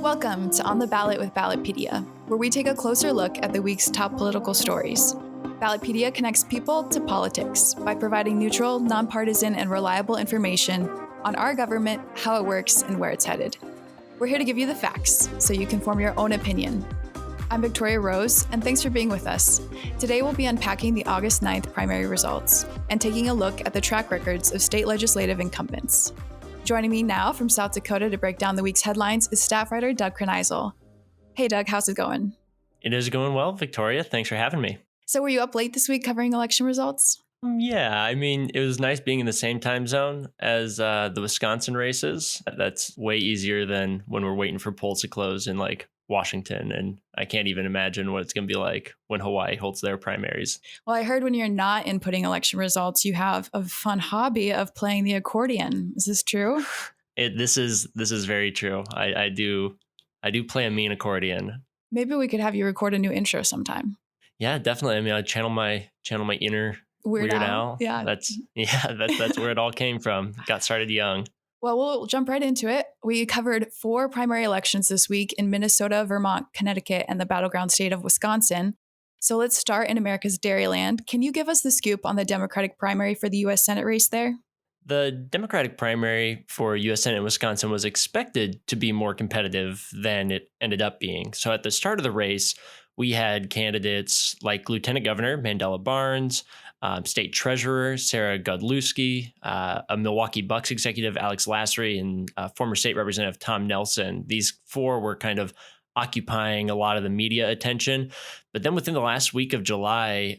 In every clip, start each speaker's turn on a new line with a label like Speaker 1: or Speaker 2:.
Speaker 1: Welcome to On the Ballot with Ballotpedia, where we take a closer look at the week's top political stories. Ballotpedia connects people to politics by providing neutral, nonpartisan, and reliable information on our government, how it works, and where it's headed. We're here to give you the facts so you can form your own opinion. I'm Victoria Rose, and thanks for being with us. Today we'll be unpacking the August 9th primary results and taking a look at the track records of state legislative incumbents. Joining me now from South Dakota to break down the week's headlines is staff writer Doug Kreneisel. Hey Doug, how's it going?
Speaker 2: It is going well, Victoria. Thanks for having me.
Speaker 1: So were you up late this week covering election results?
Speaker 2: Yeah, I mean, it was nice being in the same time zone as the Wisconsin races. That's way easier than when we're waiting for polls to close in like Washington. And I can't even imagine what it's going to be like when Hawaii holds their primaries.
Speaker 1: Well, I heard when you're not inputting election results, you have a fun hobby of playing the accordion. Is this true?
Speaker 2: This is very true. I do play a mean accordion.
Speaker 1: Maybe we could have you record a new intro sometime.
Speaker 2: Yeah, definitely. I mean, I channel my inner Weird Al.
Speaker 1: Yeah.
Speaker 2: That's where it all came from. Got started young.
Speaker 1: Well, we'll jump right into it. We covered 4 primary elections this week in Minnesota, Vermont, Connecticut, and the battleground state of Wisconsin. So let's start in America's Dairyland. Can you give us the scoop on the Democratic primary for the U.S. Senate race there?
Speaker 2: The Democratic primary for U.S. Senate in Wisconsin was expected to be more competitive than it ended up being. So at the start of the race, we had candidates like Lieutenant Governor Mandela Barnes, State Treasurer Sarah Godlewski, a Milwaukee Bucks executive Alex Lasry, and former state representative Tom Nelson. These 4 were kind of occupying a lot of the media attention. But then within the last week of July,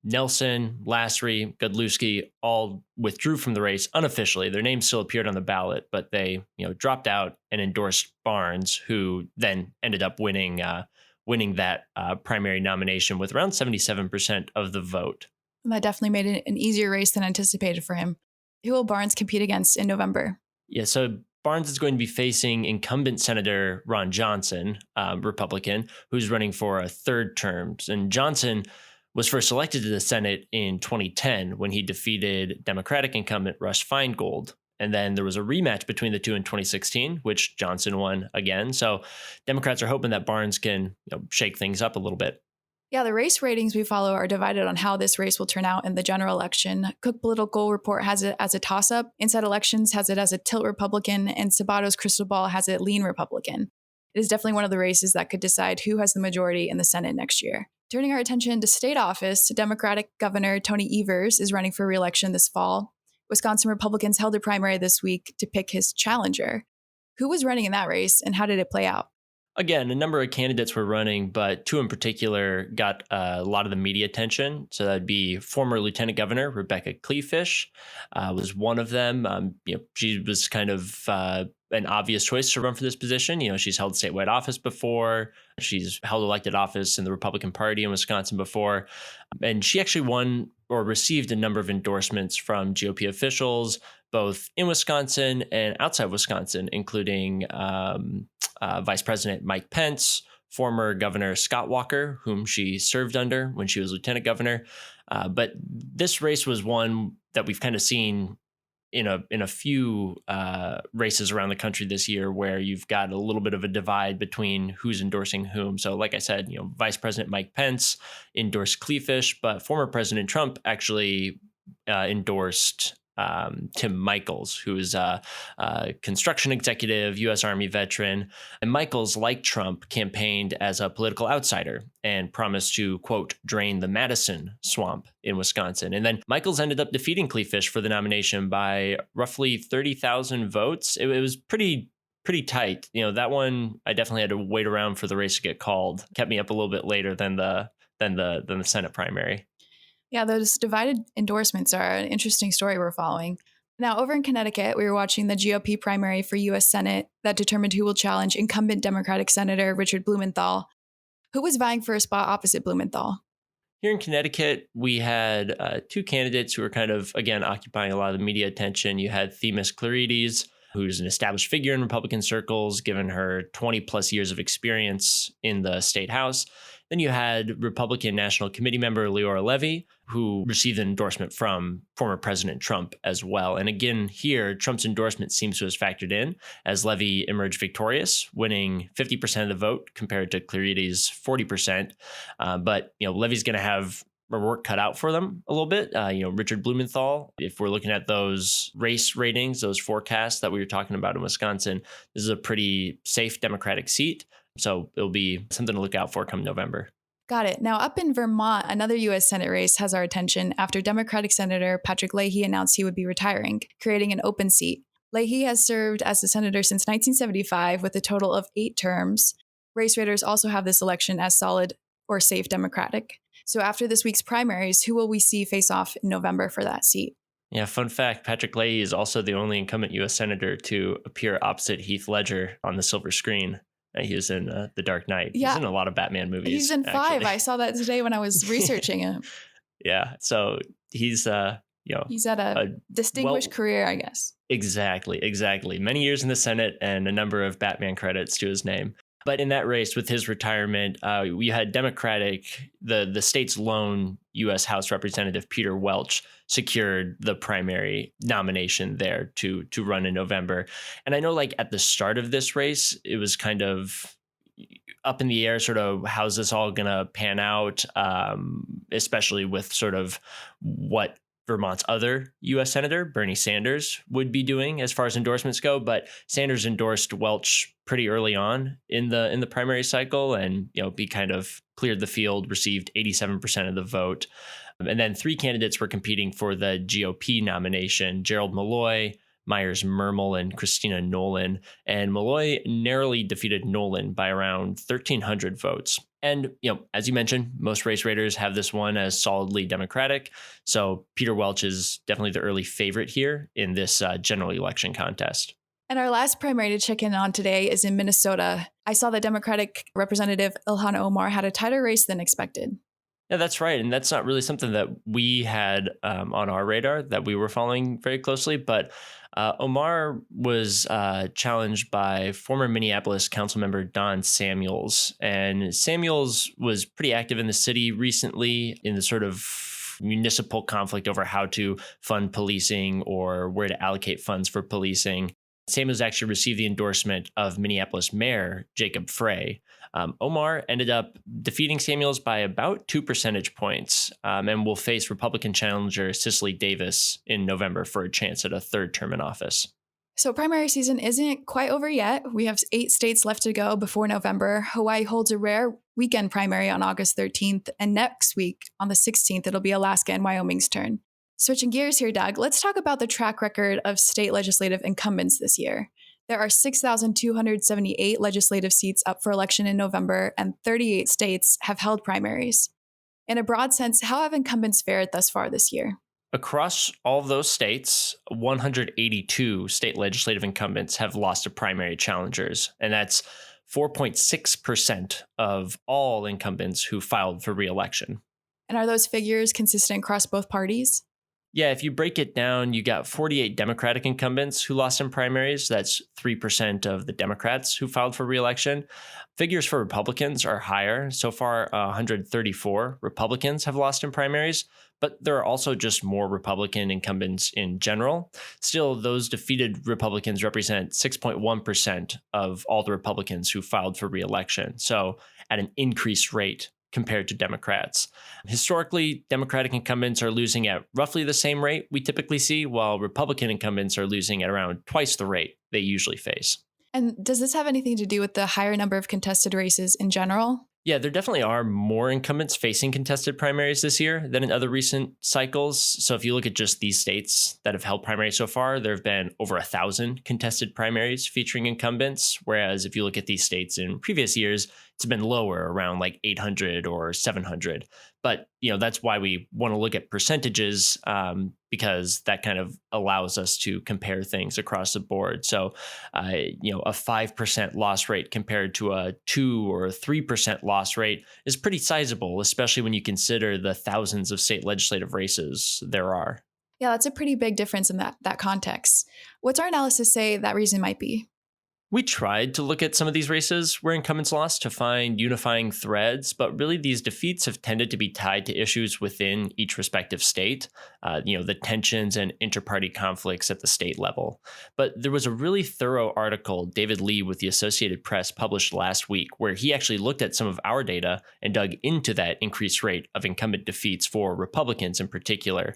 Speaker 2: Nelson, Lasry, Godlewski all withdrew from the race unofficially. Their names still appeared on the ballot, but they dropped out and endorsed Barnes, who then ended up winning that primary nomination with around 77% of the vote.
Speaker 1: That definitely made it an easier race than anticipated for him. Who will Barnes compete against in November?
Speaker 2: Yeah, so Barnes is going to be facing incumbent Senator Ron Johnson, Republican, who's running for a 3rd term. And Johnson was first elected to the Senate in 2010 when he defeated Democratic incumbent Russ Feingold. And then there was a rematch between the two in 2016, which Johnson won again. So Democrats are hoping that Barnes can shake things up a little bit.
Speaker 1: Yeah, the race ratings we follow are divided on how this race will turn out in the general election. Cook Political Report has it as a toss-up. Inside Elections has it as a tilt Republican, and Sabato's Crystal Ball has it lean Republican. It is definitely one of the races that could decide who has the majority in the Senate next year. Turning our attention to state office, Democratic Governor Tony Evers is running for re-election this fall. Wisconsin Republicans held a primary this week to pick his challenger. Who was running in that race, and how did it play out?
Speaker 2: Again, a number of candidates were running, but 2 in particular got a lot of the media attention. So that'd be former Lieutenant Governor Rebecca Kleefisch was one of them. She was kind of an obvious choice to run for this position. She's held statewide office before. She's held elected office in the Republican Party in Wisconsin before. And she actually won or received a number of endorsements from GOP officials, both in Wisconsin and outside Wisconsin, including Vice President Mike Pence, former Governor Scott Walker, whom she served under when she was Lieutenant Governor. But this race was one that we've kind of seen in a few races around the country this year, where you've got a little bit of a divide between who's endorsing whom. So like I said, Vice President Mike Pence endorsed Kleefisch, but former President Trump actually endorsed Tim Michels, who is a construction executive, U.S. Army veteran. And Michels, like Trump, campaigned as a political outsider and promised to, quote, drain the Madison swamp in Wisconsin. And then Michels ended up defeating Kleefisch for the nomination by roughly 30,000 votes. It was pretty tight. That one, I definitely had to wait around for the race to get called. Kept me up a little bit later than the Senate primary.
Speaker 1: Yeah, those divided endorsements are an interesting story we're following. Now, over in Connecticut, we were watching the GOP primary for U.S. Senate that determined who will challenge incumbent Democratic Senator Richard Blumenthal, who was vying for a spot opposite Blumenthal.
Speaker 2: Here in Connecticut, we had 2 candidates who were kind of, again, occupying a lot of the media attention. You had Themis Klarides, who's an established figure in Republican circles, given her 20 plus years of experience in the state house. Then you had Republican National Committee member Leora Levy, who received an endorsement from former President Trump as well. And again, here, Trump's endorsement seems to have factored in as Levy emerged victorious, winning 50% of the vote compared to Clarity's 40%. But Levy's going to have work cut out for them a little bit. Richard Blumenthal, if we're looking at those race ratings, those forecasts that we were talking about in Wisconsin, this is a pretty safe Democratic seat. So it'll be something to look out for come November.
Speaker 1: Got it. Now, up in Vermont, another U.S. Senate race has our attention after Democratic Senator Patrick Leahy announced he would be retiring, creating an open seat. Leahy has served as a senator since 1975 with a total of 8 terms. Race raters also have this election as solid or safe Democratic. So after this week's primaries, who will we see face off in November for that seat?
Speaker 2: Yeah, fun fact, Patrick Leahy is also the only incumbent U.S. senator to appear opposite Heath Ledger on the silver screen. He was in The Dark Knight.
Speaker 1: Yeah.
Speaker 2: He's in a lot of Batman movies.
Speaker 1: He's in 5. I saw that today when I was researching him.
Speaker 2: Yeah, so he's
Speaker 1: he's had a distinguished career, I guess.
Speaker 2: Exactly. Many years in the Senate and a number of Batman credits to his name. But in that race, with his retirement, we had Democratic, the state's lone U.S. House Representative Peter Welch secured the primary nomination there to run in November. And I know, like, at the start of this race, it was kind of up in the air, sort of how's this all going to pan out, especially with sort of what Vermont's other U.S. Senator, Bernie Sanders, would be doing as far as endorsements go. But Sanders endorsed Welch pretty early on in the primary cycle, and he kind of cleared the field, received 87% of the vote. And then 3 candidates were competing for the GOP nomination: Gerald Malloy, Myers Mermel, and Christina Nolan. And Malloy narrowly defeated Nolan by around 1,300 votes. And, as you mentioned, most race raters have this one as solidly Democratic. So Peter Welch is definitely the early favorite here in this general election contest.
Speaker 1: And our last primary to check in on today is in Minnesota. I saw that Democratic Representative Ilhan Omar had a tighter race than expected.
Speaker 2: Yeah, that's right. And that's not really something that we had on our radar that we were following very closely. But Omar was challenged by former Minneapolis councilmember Don Samuels. And Samuels was pretty active in the city recently in the sort of municipal conflict over how to fund policing or where to allocate funds for policing. Samuels actually received the endorsement of Minneapolis Mayor Jacob Frey. Omar ended up defeating Samuels by about 2 percentage points, and will face Republican challenger Cicely Davis in November for a chance at a 3rd term in office.
Speaker 1: So primary season isn't quite over yet. We have 8 states left to go before November. Hawaii holds a rare weekend primary on August 13th, and next week on the 16th, it'll be Alaska and Wyoming's turn. Switching gears here, Doug, let's talk about the track record of state legislative incumbents this year. There are 6,278 legislative seats up for election in November, and 38 states have held primaries. In a broad sense, how have incumbents fared thus far this year?
Speaker 2: Across all of those states, 182 state legislative incumbents have lost to primary challengers, and that's 4.6% of all incumbents who filed for re-election.
Speaker 1: And are those figures consistent across both parties?
Speaker 2: Yeah, if you break it down, you got 48 Democratic incumbents who lost in primaries. That's 3% of the Democrats who filed for re-election. Figures for Republicans are higher. So far, 134 Republicans have lost in primaries, but there are also just more Republican incumbents in general. Still, those defeated Republicans represent 6.1% of all the Republicans who filed for re-election. So at an increased rate compared to Democrats. Historically, Democratic incumbents are losing at roughly the same rate we typically see, while Republican incumbents are losing at around twice the rate they usually face.
Speaker 1: And does this have anything to do with the higher number of contested races in general?
Speaker 2: Yeah, there definitely are more incumbents facing contested primaries this year than in other recent cycles. So if you look at just these states that have held primaries so far, there have been over 1,000 contested primaries featuring incumbents. Whereas if you look at these states in previous years, it's been lower, around like 800 or 700. But, that's why we want to look at percentages, because that kind of allows us to compare things across the board. So, a 5% loss rate compared to a 2 or 3% loss rate is pretty sizable, especially when you consider the thousands of state legislative races there are.
Speaker 1: Yeah, that's a pretty big difference in that context. What's our analysis say that reason might be?
Speaker 2: We tried to look at some of these races where incumbents lost to find unifying threads, but really these defeats have tended to be tied to issues within each respective state, the tensions and inter-party conflicts at the state level. But there was a really thorough article David Lee with the Associated Press published last week where he actually looked at some of our data and dug into that increased rate of incumbent defeats for Republicans in particular.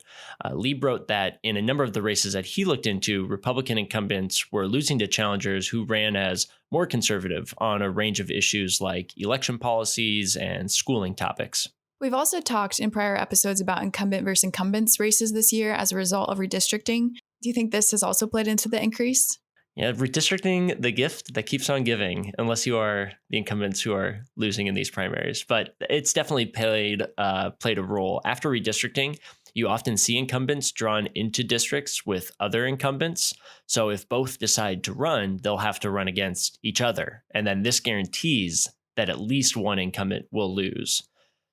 Speaker 2: Lee wrote that in a number of the races that he looked into, Republican incumbents were losing to challengers who ran as more conservative on a range of issues like election policies and schooling topics.
Speaker 1: We've also talked in prior episodes about incumbent versus incumbents races this year as a result of redistricting. Do you think this has also played into the increase?
Speaker 2: Yeah, redistricting, the gift that keeps on giving, unless you are the incumbents who are losing in these primaries. But it's definitely played a role. After redistricting, you often see incumbents drawn into districts with other incumbents. So if both decide to run, they'll have to run against each other. And then this guarantees that at least one incumbent will lose.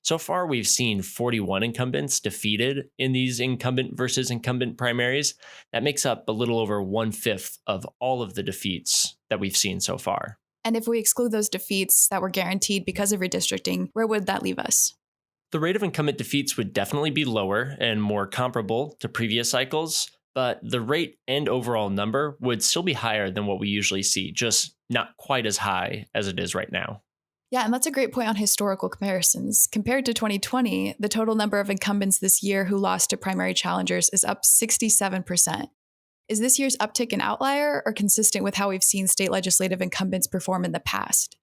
Speaker 2: So far, we've seen 41 incumbents defeated in these incumbent versus incumbent primaries. That makes up a little over 1/5 of all of the defeats that we've seen so far.
Speaker 1: And if we exclude those defeats that were guaranteed because of redistricting, where would that leave us?
Speaker 2: The rate of incumbent defeats would definitely be lower and more comparable to previous cycles, but the rate and overall number would still be higher than what we usually see, just not quite as high as it is right now.
Speaker 1: Yeah, and that's a great point on historical comparisons. Compared to 2020, the total number of incumbents this year who lost to primary challengers is up 67%. Is this year's uptick an outlier or consistent with how we've seen state legislative incumbents perform in the past?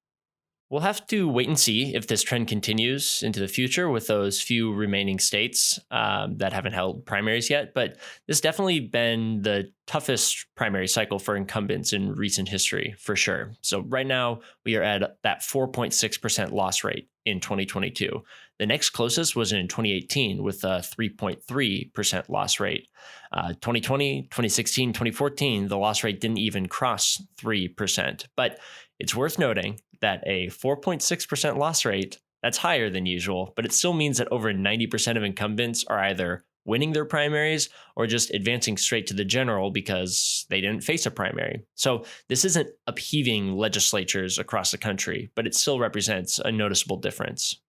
Speaker 2: We'll have to wait and see if this trend continues into the future with those few remaining states that haven't held primaries yet. But this has definitely been the toughest primary cycle for incumbents in recent history, for sure. So right now, we are at that 4.6% loss rate in 2022. The next closest was in 2018 with a 3.3% loss rate. 2020, 2016, 2014, the loss rate didn't even cross 3%. But it's worth noting that a 4.6% loss rate, that's higher than usual, but it still means that over 90% of incumbents are either winning their primaries or just advancing straight to the general because they didn't face a primary. So this isn't upheaving legislatures across the country, but it still represents a noticeable difference.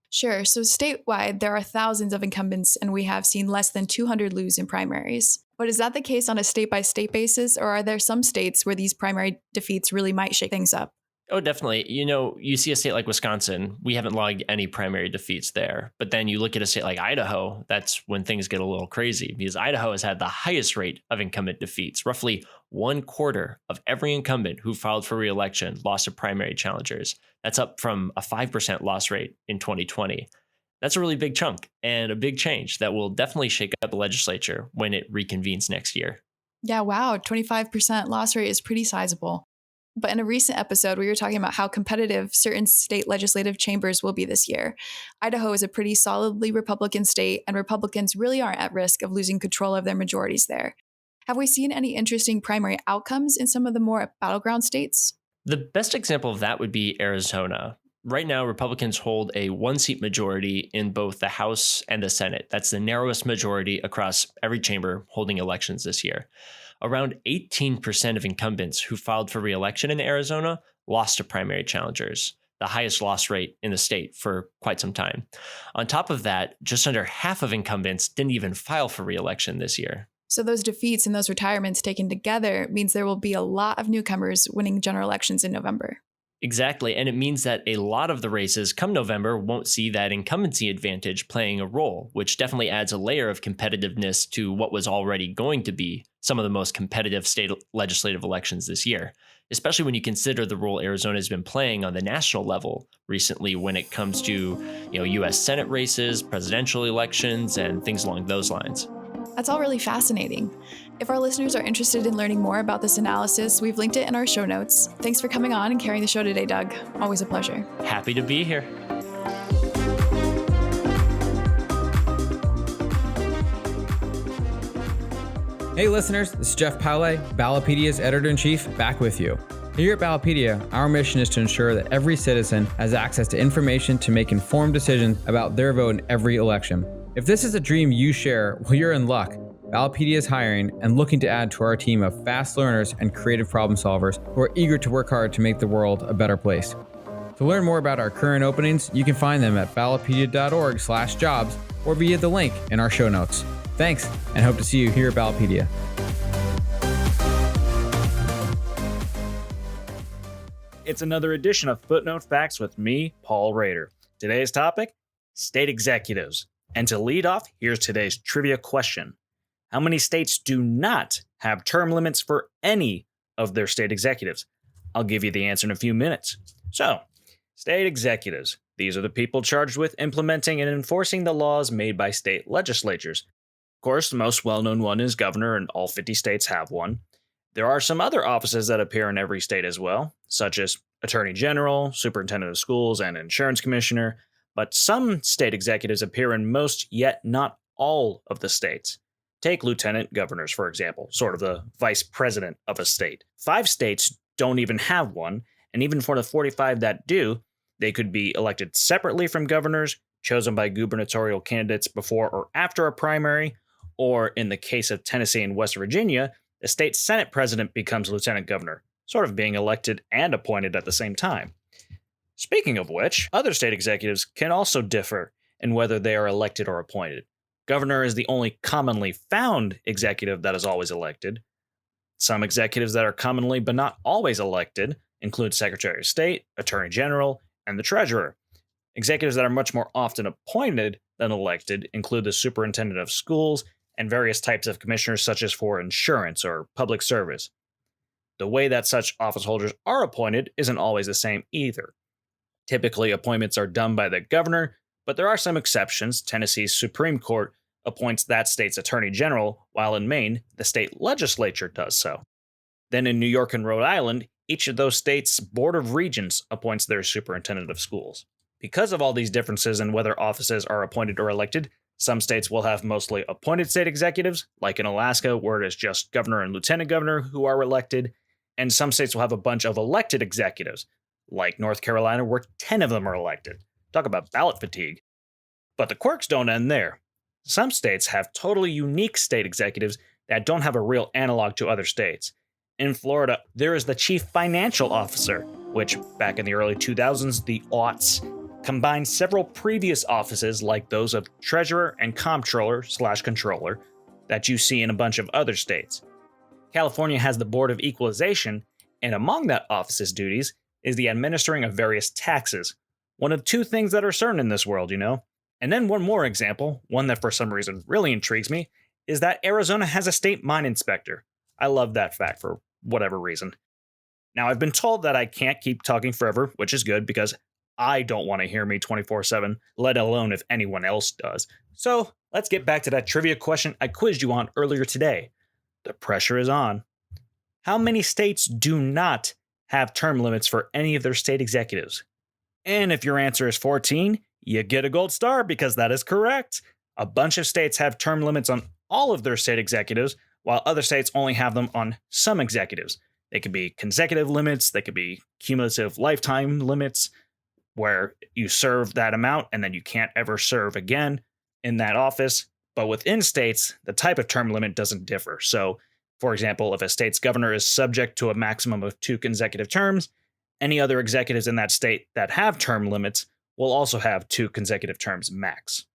Speaker 1: Sure. So statewide, there are thousands of incumbents, and we have seen less than 200 lose in primaries. But is that the case on a state-by-state basis, or are there some states where these primary defeats really might shake things up?
Speaker 2: Oh, definitely. You see a state like Wisconsin, we haven't logged any primary defeats there. But then you look at a state like Idaho, that's when things get a little crazy because Idaho has had the highest rate of incumbent defeats. Roughly 1/4 of every incumbent who filed for re-election lost to primary challengers. That's up from a 5% loss rate in 2020. That's a really big chunk and a big change that will definitely shake up the legislature when it reconvenes next year.
Speaker 1: Yeah, wow, 25% loss rate is pretty sizable. But in a recent episode, we were talking about how competitive certain state legislative chambers will be this year. Idaho is a pretty solidly Republican state, and Republicans really aren't at risk of losing control of their majorities there. Have we seen any interesting primary outcomes in some of the more battleground states?
Speaker 2: The best example of that would be Arizona. Right now, Republicans hold a 1-seat majority in both the House and the Senate. That's the narrowest majority across every chamber holding elections this year. Around 18% of incumbents who filed for re-election in Arizona lost to primary challengers, the highest loss rate in the state for quite some time. On top of that, just under half of incumbents didn't even file for re-election this year.
Speaker 1: So those defeats and those retirements taken together means there will be a lot of newcomers winning general elections in November.
Speaker 2: Exactly. And it means that a lot of the races come November won't see that incumbency advantage playing a role, which definitely adds a layer of competitiveness to what was already going to be some of the most competitive state legislative elections this year, especially when you consider the role Arizona has been playing on the national level recently when it comes to, U.S. Senate races, presidential elections, and things along those lines.
Speaker 1: That's all really fascinating. If our listeners are interested in learning more about this analysis, we've linked it in our show notes. Thanks for coming on and carrying the show today, Doug. Always a pleasure.
Speaker 2: Happy to be here.
Speaker 3: Hey listeners, this is Jeff Paulet, Ballotpedia's editor-in-chief, back with you. Here at Ballotpedia, our mission is to ensure that every citizen has access to information to make informed decisions about their vote in every election. If this is a dream you share, well, you're in luck. Ballotpedia is hiring and looking to add to our team of fast learners and creative problem solvers who are eager to work hard to make the world a better place. To learn more about our current openings, you can find them at ballotpedia.org/jobs or via the link in our show notes. Thanks, and hope to see you here at Ballotpedia.
Speaker 4: It's another edition of Footnote Facts with me, Paul Rader. Today's topic, state executives. And to lead off, here's today's trivia question. How many states do not have term limits for any of their state executives? I'll give you the answer in a few minutes. So, state executives. These are the people charged with implementing and enforcing the laws made by state legislatures. Of course, the most well-known one is governor, and all 50 states have one. There are some other offices that appear in every state as well, such as Attorney General, Superintendent of Schools, and Insurance Commissioner, but some state executives appear in most, yet not all of the states. Take lieutenant governors, for example, sort of the vice president of a state. 5 states don't even have one, and even for the 45 that do, they could be elected separately from governors, chosen by gubernatorial candidates before or after a primary, or in the case of Tennessee and West Virginia, the state Senate president becomes lieutenant governor, sort of being elected and appointed at the same time. Speaking of which, other state executives can also differ in whether they are elected or appointed. Governor is the only commonly found executive that is always elected. Some executives that are commonly but not always elected include Secretary of State, Attorney General, and the Treasurer. Executives that are much more often appointed than elected include the Superintendent of Schools and various types of commissioners such as for insurance or public service. The way that such office holders are appointed isn't always the same either. Typically, appointments are done by the governor, but there are some exceptions. Tennessee's Supreme Court appoints that state's Attorney General, while in Maine, the state legislature does so. Then in New York and Rhode Island, each of those states' Board of Regents appoints their Superintendent of Schools. Because of all these differences in whether offices are appointed or elected, some states will have mostly appointed state executives, like in Alaska, where it is just governor and lieutenant governor who are elected, and some states will have a bunch of elected executives, like North Carolina, where 10 of them are elected. Talk about ballot fatigue. But the quirks don't end there. Some states have totally unique state executives that don't have a real analog to other states. In Florida, there is the Chief Financial Officer, which back in the early 2000s, the aughts, combined several previous offices like those of Treasurer and Comptroller/Controller that you see in a bunch of other states. California has the Board of Equalization, and among that office's duties is the administering of various taxes. One of 2 things that are certain in this world, you know. And then one more example, one that for some reason really intrigues me, is that Arizona has a state mine inspector. I love that fact for whatever reason. Now, I've been told that I can't keep talking forever, which is good because I don't want to hear me 24/7, let alone if anyone else does. So let's get back to that trivia question I quizzed you on earlier today. The pressure is on. How many states do not have term limits for any of their state executives? And if your answer is 14, you get a gold star because that is correct. A bunch of states have term limits on all of their state executives, while other states only have them on some executives. They could be consecutive limits, they could be cumulative lifetime limits, where you serve that amount and then you can't ever serve again in that office. But within states, the type of term limit doesn't differ. So, for example, if a state's governor is subject to a maximum of 2 consecutive terms, any other executives in that state that have term limits will also have 2 consecutive terms max.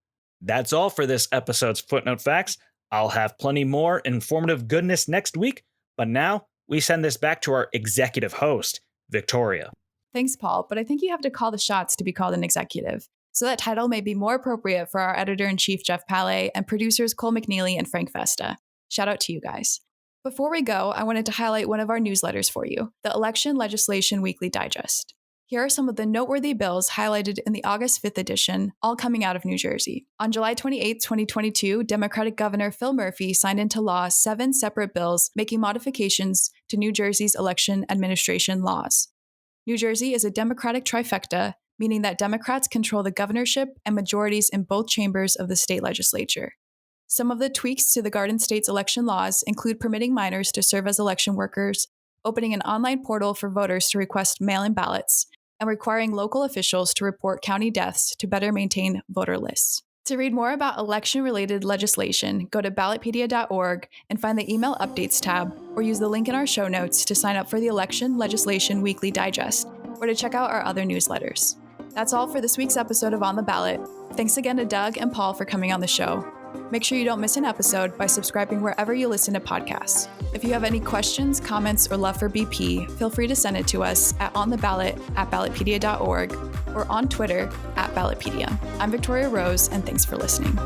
Speaker 4: That's all for this episode's Footnote Facts. I'll have plenty more informative goodness next week, but now we send this back to our executive host, Victoria.
Speaker 1: Thanks, Paul, but I think you have to call the shots to be called an executive. So that title may be more appropriate for our editor-in-chief, Jeff Palais, and producers Cole McNeely and Frank Vesta. Shout out to you guys. Before we go, I wanted to highlight one of our newsletters for you, the Election Legislation Weekly Digest. Here are some of the noteworthy bills highlighted in the August 5th edition, all coming out of New Jersey. On July 28, 2022, Democratic Governor Phil Murphy signed into law 7 separate bills making modifications to New Jersey's election administration laws. New Jersey is a Democratic trifecta, meaning that Democrats control the governorship and majorities in both chambers of the state legislature. Some of the tweaks to the Garden State's election laws include permitting minors to serve as election workers, opening an online portal for voters to request mail-in ballots, and requiring local officials to report county deaths to better maintain voter lists. To read more about election-related legislation, go to ballotpedia.org and find the Email Updates tab, or use the link in our show notes to sign up for the Election Legislation Weekly Digest, or to check out our other newsletters. That's all for this week's episode of On the Ballot. Thanks again to Doug and Paul for coming on the show. Make sure you don't miss an episode by subscribing wherever you listen to podcasts. If you have any questions, comments, or love for BP, feel free to send it to us at ontheballot@ballotpedia.org or on Twitter @Ballotpedia. I'm Victoria Rose, and thanks for listening.